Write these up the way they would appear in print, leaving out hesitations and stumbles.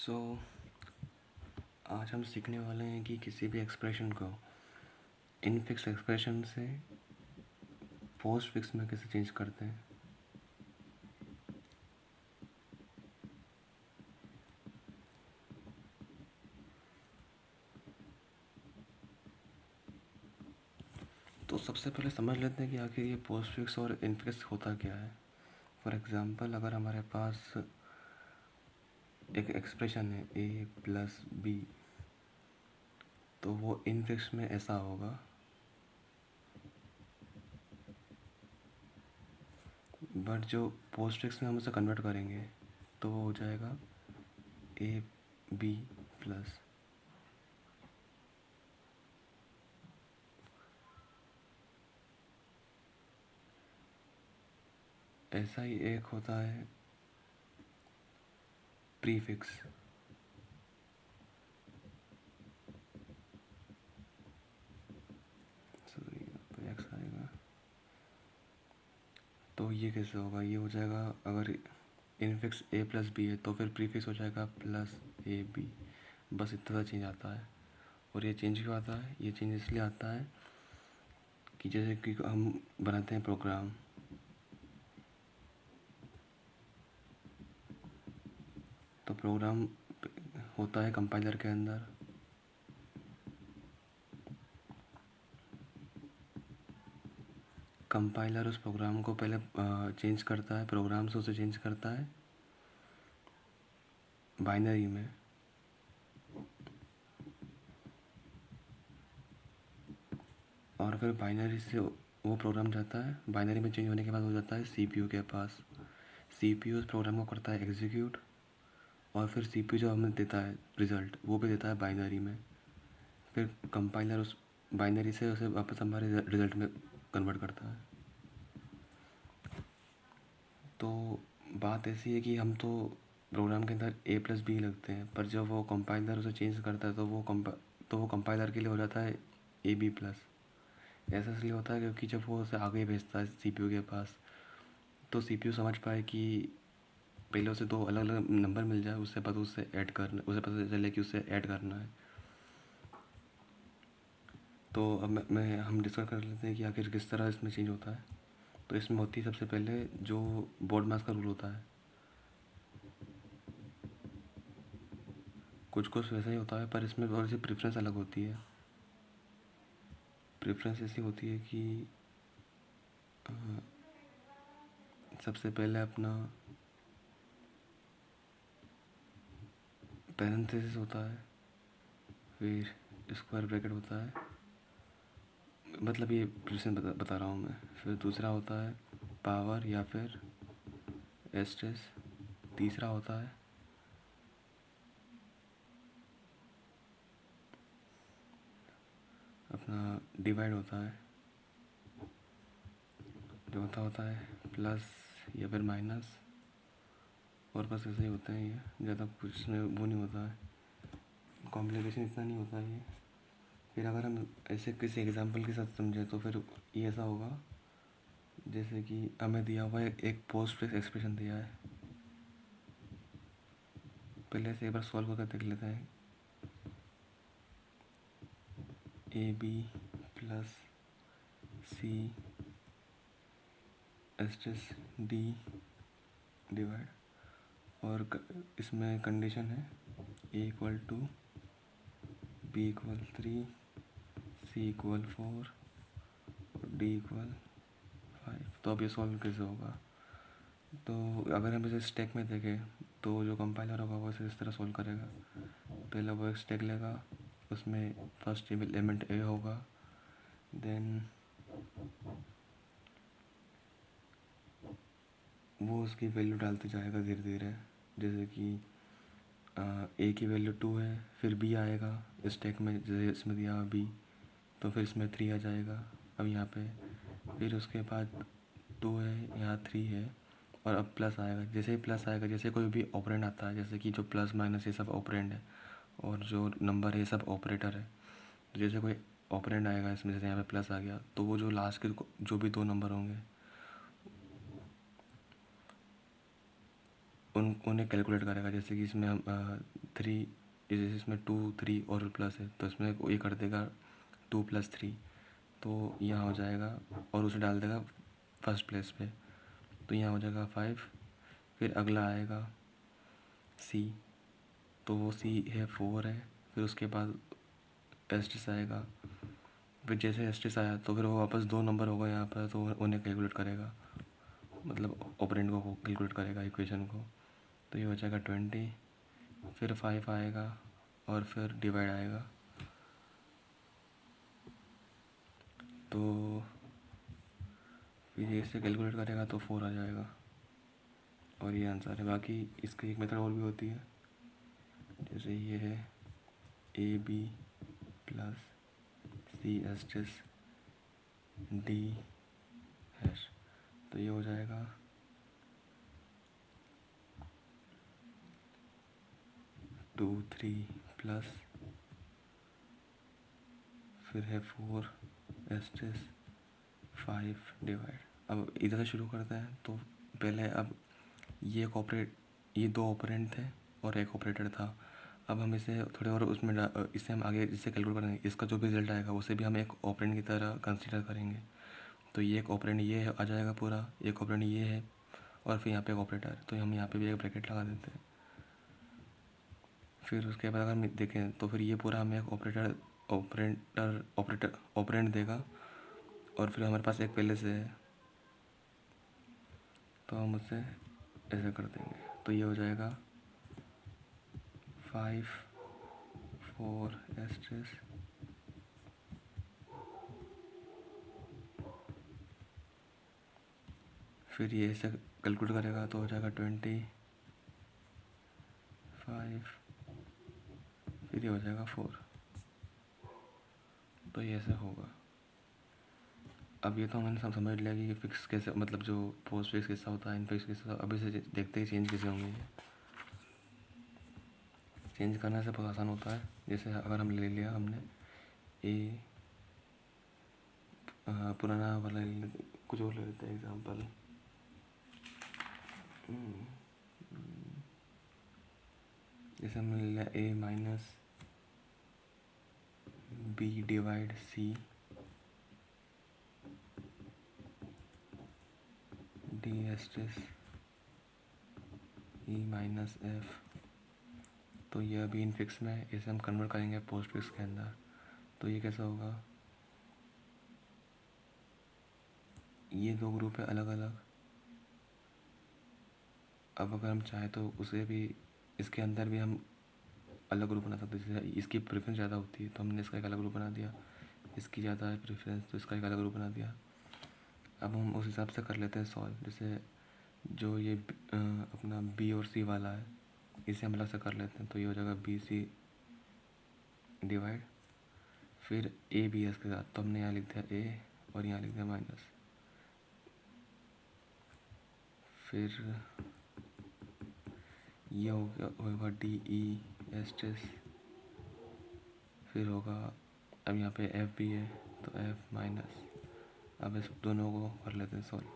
सो आज हम सीखने वाले हैं कि किसी भी एक्सप्रेशन को इनफिक्स एक्सप्रेशन से पोस्ट फिक्स में कैसे चेंज करते हैं। तो सबसे पहले समझ लेते हैं कि आखिर ये पोस्ट फिक्स और इनफिक्स होता क्या है। फॉर एग्ज़ाम्पल, अगर हमारे पास एक एक्सप्रेशन है ए प्लस बी, तो वो इनफिक्स में ऐसा होगा, बट जो पोस्ट फिक्स में हम उसे कन्वर्ट करेंगे तो वो हो जाएगा ए बी प्लस। ऐसा ही एक होता है प्रीफिक्स। सॉरी, यहाँ पे एक्स आएगा, तो ये कैसे होगा, ये हो जाएगा, अगर इनफिक्स ए प्लस बी है तो फिर प्रीफिक्स हो जाएगा प्लस ए बी। बस इतना सा चेंज आता है। और ये चेंज क्यों आता है? ये चेंज इसलिए आता है कि जैसे कि हम बनाते हैं प्रोग्राम, तो प्रोग्राम होता है कंपाइलर के अंदर। कंपाइलर उस प्रोग्राम को पहले चेंज करता है, प्रोग्राम से उसे चेंज करता है बाइनरी में। और फिर बाइनरी से वो प्रोग्राम जाता है, बाइनरी में चेंज होने के बाद हो जाता है सीपीयू के पास। सीपीयू उस प्रोग्राम को करता है एग्जीक्यूट, और फिर सीपीयू जो हमें देता है रिज़ल्ट, वो भी देता है बाइनरी में। फिर कंपाइलर उस बाइनरी से उसे वापस हमारे रिज़ल्ट में कन्वर्ट करता है। तो बात ऐसी है कि हम तो प्रोग्राम के अंदर ए प्लस बी लगते हैं, पर जब वो कंपाइलर उसे चेंज करता है तो वो कंपाइलर के लिए हो जाता है ए बी प्लस। ऐसा इसलिए होता है क्योंकि जब वो उसे आगे भेजता है सीपीयू के पास, तो सीपीयू समझ पाए कि पहले उसे दो अलग अलग नंबर मिल जाए, उससे पता उसे ऐड करना, उसे पता चले कि उसे ऐड करना है। तो अब मैं हम डिस्कस कर लेते हैं कि आखिर किस तरह इसमें चेंज होता है। तो इसमें होती है सबसे पहले जो बोर्ड मास का रूल होता है, कुछ कुछ वैसा ही होता है, पर इसमें थोड़ी सी प्रेफरेंस अलग होती है। प्रेफरेंस ऐसी होती है कि सबसे पहले अपना पैरेंथेसिस होता है, फिर स्क्वायर ब्रैकेट होता है, मतलब ये प्रेफरेंस बता रहा हूँ मैं। फिर दूसरा होता है पावर या फिर एस्टेस। तीसरा होता है अपना डिवाइड होता है, जो होता है प्लस या फिर माइनस। और बस ऐसे ही होता है, ये ज़्यादा कुछ इसमें वो नहीं होता है, कॉम्प्लिकेशन इतना नहीं होता है ये। फिर अगर हम ऐसे किसी एग्जांपल के साथ समझें तो फिर ये ऐसा होगा, जैसे कि हमें दिया हुआ है एक पोस्ट फिक्स एक्सप्रेशन दिया है। पहले से एक बार सॉल्व करके देख लेते हैं। A B plus C asterisk D divide, और इसमें कंडीशन है A equal to B equal 3, C equal 4, D equal 5। तो अब ये सॉल्व कैसे होगा? तो अगर हम इसे स्टैक में देखें तो जो कंपाइलर होगा वो इसे इस तरह सॉल्व करेगा। पहले वो एक स्टैक लेगा, उसमें फर्स्ट एलिमेंट ए होगा, देन वो उसकी वैल्यू डालते जाएगा धीरे धीरे। जैसे कि ए की वैल्यू 2 है, फिर बी आएगा स्टैक में, जैसे इसमें दिया बी, तो फिर इसमें 3 आ जाएगा अब यहाँ पे। फिर उसके बाद 2 है, यहाँ 3 है, और अब प्लस आएगा। जैसे ही प्लस आएगा, जैसे कोई भी ऑपरेंड आता है, जैसे कि जो प्लस माइनस ये सब ऑपरेंड है, और जो नंबर है ये सब ऑपरेटर है, तो जैसे कोई ऑपरेंड आएगा इसमें, जैसे यहाँ पे प्लस आ गया, तो वो जो लास्ट के जो भी दो नंबर होंगे उन्हें कैलकुलेट करेगा। जैसे कि इसमें हम 3, जैसे इसमें 2, 3 और प्लस है, तो इसमें ये कर देगा 2 + 3, तो यहाँ हो जाएगा, और उसे डाल देगा फर्स्ट प्लेस पे, तो यहाँ हो जाएगा 5। फिर अगला आएगा सी, तो वो सी है 4 है। फिर उसके बाद एस्टिस आएगा। फिर जैसे एस्टिस आया तो फिर वो वापस 2 नंबर होगा यहाँ पर, तो उन्हें कैलकुलेट करेगा, मतलब ऑपरेंड को कैलकुलेट करेगा इक्वेशन को। तो ये हो जाएगा 20। फिर 5 आएगा और फिर डिवाइड आएगा, तो फिर ये इससे कैलकुलेट करेगा तो 4 आ जाएगा, और ये आंसर है। बाकी इसकी एक मेथड और भी होती है, जैसे ये है AB + C एस्टिस D हैश, तो ये हो जाएगा 2, 3 प्लस, फिर है 4 एस्टिस 5 डिवाइड। अब इधर से शुरू करते हैं। तो पहले अब ये 2 ऑपरेंड थे और एक ऑपरेटर था। अब हम इसे थोड़े और उसमें इसे हम आगे जिससे कैलकुलेट करेंगे, इसका जो भी रिजल्ट आएगा उसे भी हम एक ऑपरेंड की तरह कंसीडर करेंगे। तो ये एक ऑपरेंड ये है, आ जाएगा पूरा, एक ऑपरेंड ये है, और फिर यहाँ पे एक ऑपरेटर, तो हम यहाँ पे भी एक ब्रैकेट लगा देते हैं। फिर उसके बाद अगर हम देखें तो फिर ये पूरा हमें एक ऑपरेंड देगा, और फिर हमारे पास एक पहले से है, तो हम उससे ऐसे कर देंगे। तो ये हो जाएगा 5, 4 एस्ट्रेस फिर ये ऐसे कैलकुलेट करेगा तो हो जाएगा 25, फिर ये हो जाएगा 4। तो ये ऐसे होगा। अब ये तो हमने सब समझ लिया कि फिक्स कैसे, मतलब जो पोस्ट फिक्स कैसा होता है, इनफिक्स कैसा होता है। अभी से देखते ही चेंज कैसे होंगे। चेंज करने से बहुत आसान होता है। जैसे अगर हम ले लिया हमने ए, पुराना वाला कुछ और ले लेते हैं एग्जाम्पल। जैसे हमने ले लिया A - B divide C D एस्ट्रेस E - F। तो ये अभी इनफिक्स में है, इसे हम कन्वर्ट करेंगे पोस्ट फिक्स के अंदर। तो ये कैसा होगा, ये 2 ग्रुप है अलग अलग। अब अगर हम चाहें तो उसे भी इसके अंदर भी हम अलग ग्रुप बना सकते हैं। जैसे इसकी प्रेफरेंस ज़्यादा होती है तो हमने इसका एक अलग ग्रुप बना दिया, इसकी ज़्यादा है प्रेफरेंस तो इसका एक अलग ग्रुप बना दिया। अब हम उस हिसाब से कर लेते हैं सॉल्व। जैसे जो ये अपना B और C वाला है, इसे हम अलग से कर लेते हैं। तो ये हो जाएगा BC डिवाइड, फिर ABS के साथ, तो हमने यहाँ लिख दिया A और यहाँ लिख दिया माइनस। फिर ये होगा DE एस्ट्रेस, फिर होगा, अब यहाँ पे F भी है तो F माइनस। अब इस दोनों को कर लेते हैं सॉल्व।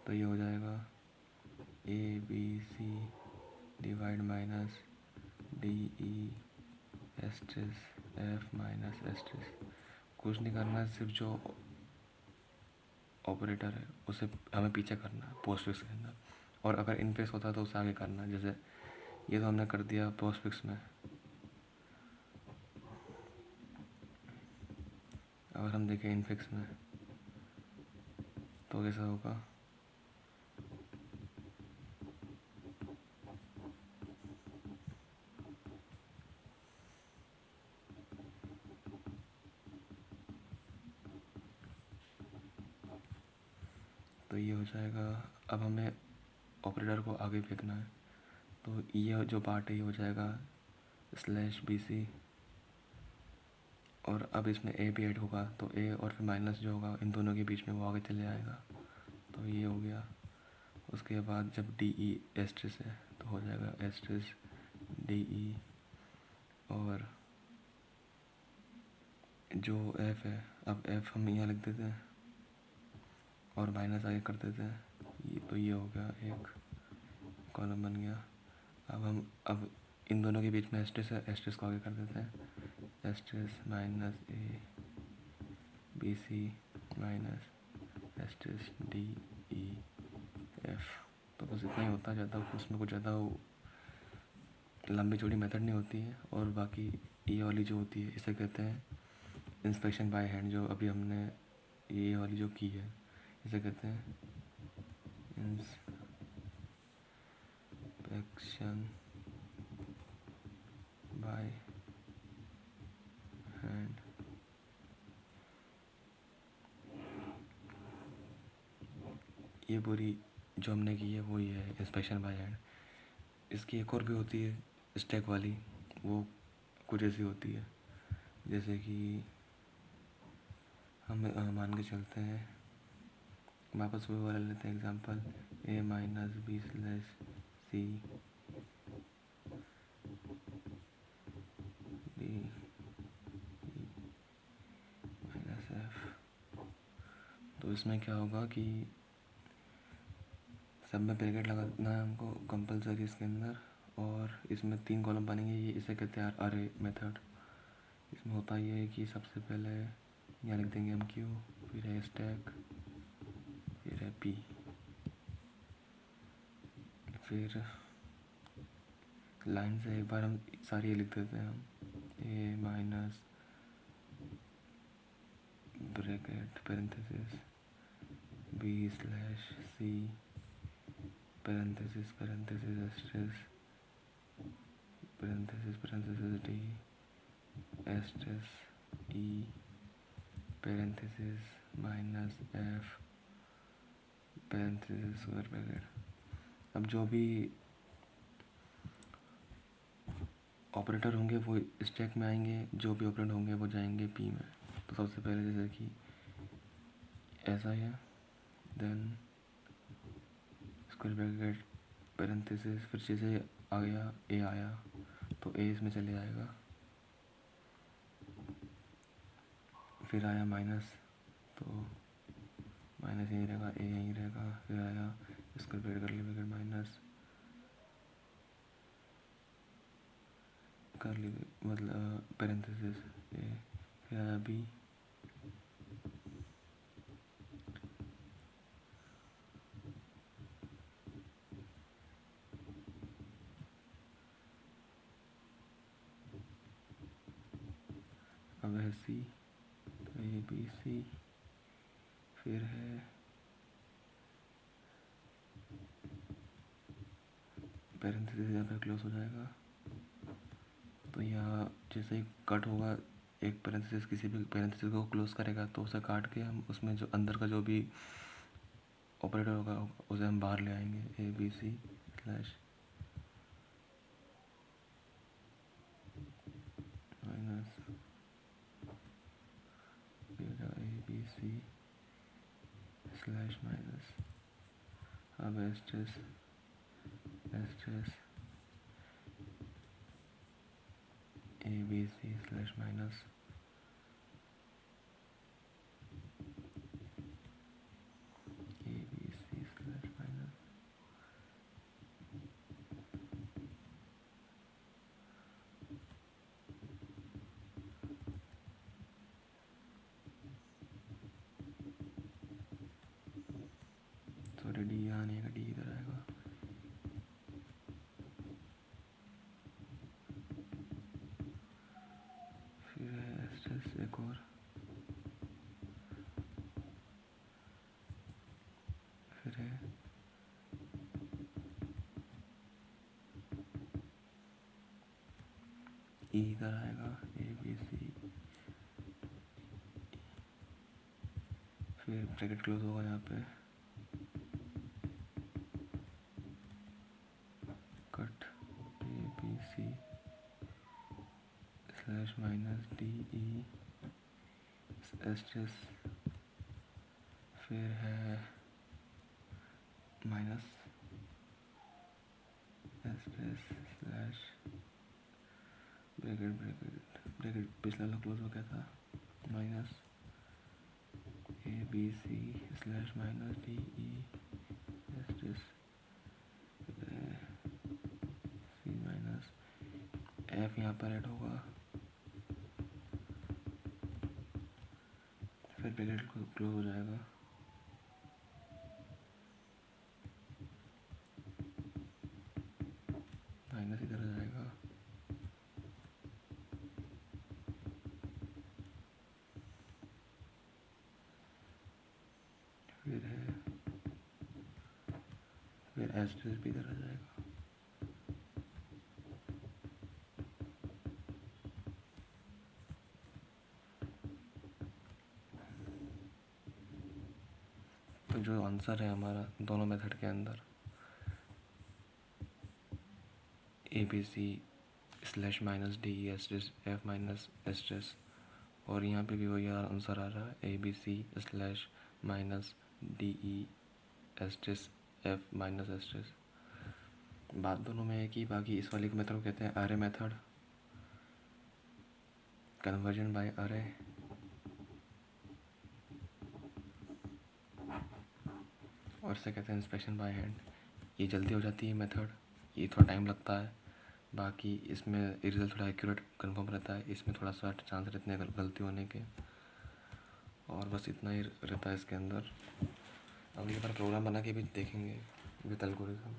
तो ये हो जाएगा ABC divide minus DE asterisk F minus asterisk. कुछ नहीं करना है, सिर्फ जो ऑपरेटर है उसे हमें पीछे करना है पोस्ट फिक्स के अंदर, और अगर इनफिक्स होता है तो उसे आगे करना है। जैसे ये तो हमने कर दिया पोस्ट फिक्स में। अगर हम देखें इनफिक्स में तो कैसा होगा, तो ये हो जाएगा। अब हमें ऑपरेटर को आगे फेंकना है, तो ये जो पार्ट है ये हो जाएगा /BC, और अब इसमें A भी ऐड होगा, तो A और फिर माइनस जो होगा इन दोनों के बीच में वो आगे चले आएगा। तो ये हो गया। उसके बाद जब DE एस्ट्रेस है तो हो जाएगा एस्ट्रेस DE, और जो F है, अब F हम यहाँ लिख देते हैं और माइनस आगे कर देते हैं। ये तो ये हो गया एक कॉलम बन गया। अब इन दोनों के बीच में एस्ट्रेस है, एस्ट्रेस को आगे कर देते हैं। Asterisk minus A B C minus asterisk D E F. तो बस इतना ही होता है, ज़्यादा उसमें कुछ ज़्यादा लंबी चौड़ी मेथड नहीं होती है। और बाकी ये वाली जो होती है इसे कहते हैं इंस्पेक्शन बाय हैंड। जो अभी हमने ये वाली जो की है इसे कहते हैं इंस्पेक्शन बाय हैंड। ये पूरी जो हमने की है वही है इंस्पेक्शन बाय हैंड। इसकी एक और भी होती है स्टैक वाली, वो कुछ ऐसी होती है जैसे कि हम मान के चलते हैं, वापस वही वाला लेते हैं example, A minus B slash C D minus F. तो इसमें क्या होगा कि सब में ब्रैकेट लगाना है हमको कंपलसरी इसके अंदर, और इसमें 3 कॉलम बनेंगे। ये इसे कहते हैं अरे मेथड। इसमें होता ये है कि सबसे पहले यहाँ लिख देंगे हम क्यू, फिर है स्टैक, फिर है पी, फिर लाइन से एक बार हम सारी लिख देते हैं हम, A minus bracket parenthesis B slash C parenthesis parenthesis asterisk parenthesis parenthesis D asterisk E parenthesis minus F parenthesis square bracket. अब जो भी ऑपरेटर होंगे वो स्टैक में आएंगे, जो भी ऑपरेटर होंगे वो जाएंगे पी में। तो सबसे पहले जैसे कि ऐसा है, देन स्क्वायर ब्रैकेट पैरेंथेसिस, फिर जैसे आ गया ए आया तो ए इसमें चले जाएगा, फिर आया माइनस तो माइनस यहीं रहेगा, ए यहीं रहेगा, फिर आया स्क्वायर ब्रैकेट कर ली माइनस कर ली मतलब पैरेंथेसिस ए, फिर आया बी, अब है सी, तो ए बी सी, फिर है पैरेंथेसिस यहाँ पे क्लोज हो जाएगा। तो यहाँ जैसे ही कट होगा एक पैरेंथेसिस, किसी भी पैरेंथेसिस को क्लोज करेगा तो उसे काट के हम उसमें जो अंदर का जो भी ऑपरेटर होगा उसे हम बाहर ले आएंगे, A B C slash minus A B C slash minus. अब asterisk asterisk A B C slash minus A B C slash minus. Sorry D यहाँ नहीं आएगा, डी इधर आएगा। फिर है एस्ट्रेस एक और, फिर है ई इधर आएगा, ए बी सी, फिर ब्रैकेट क्लोज होगा यहाँ पे, cut A B C slash minus D E asterisk, फिर है minus asterisk slash bracket bracket bracket पिछला वाला क्लोज हो गया था, minus A B C slash minus D E asterisk F यहाँ पर ऐड होगा, फिर ब्रैकेट क्लोज हो जाएगा, माइनस इधर आ जाएगा, फिर है, फिर एस्ट्रेस भी इधर आ जाएगा, तो जो आंसर है हमारा दोनों मेथड के अंदर ABC/-DE एस्ट्रेस F माइनस एस्ट्रेस, और यहाँ पे भी वही आंसर आ रहा है ABC/-DE एस्ट्रेस F माइनस एस्ट्रेस। बात दोनों में है कि बाकी इस वाले मेथड को कहते हैं अरे मेथड, कन्वर्जन बाय अरे, और इसे कहते हैं इंस्पेक्शन बाय हैंड। ये जल्दी हो जाती है मेथड, ये थोड़ा टाइम लगता है, बाकी इसमें रिजल्ट थोड़ा एक्यूरेट कंफर्म रहता है, इसमें थोड़ा सा चांस रहते हैं गलती होने के, और बस इतना ही रहता है इसके अंदर। अगली बार प्रोग्राम बना के भी देखेंगे विद एल्गोरिथम।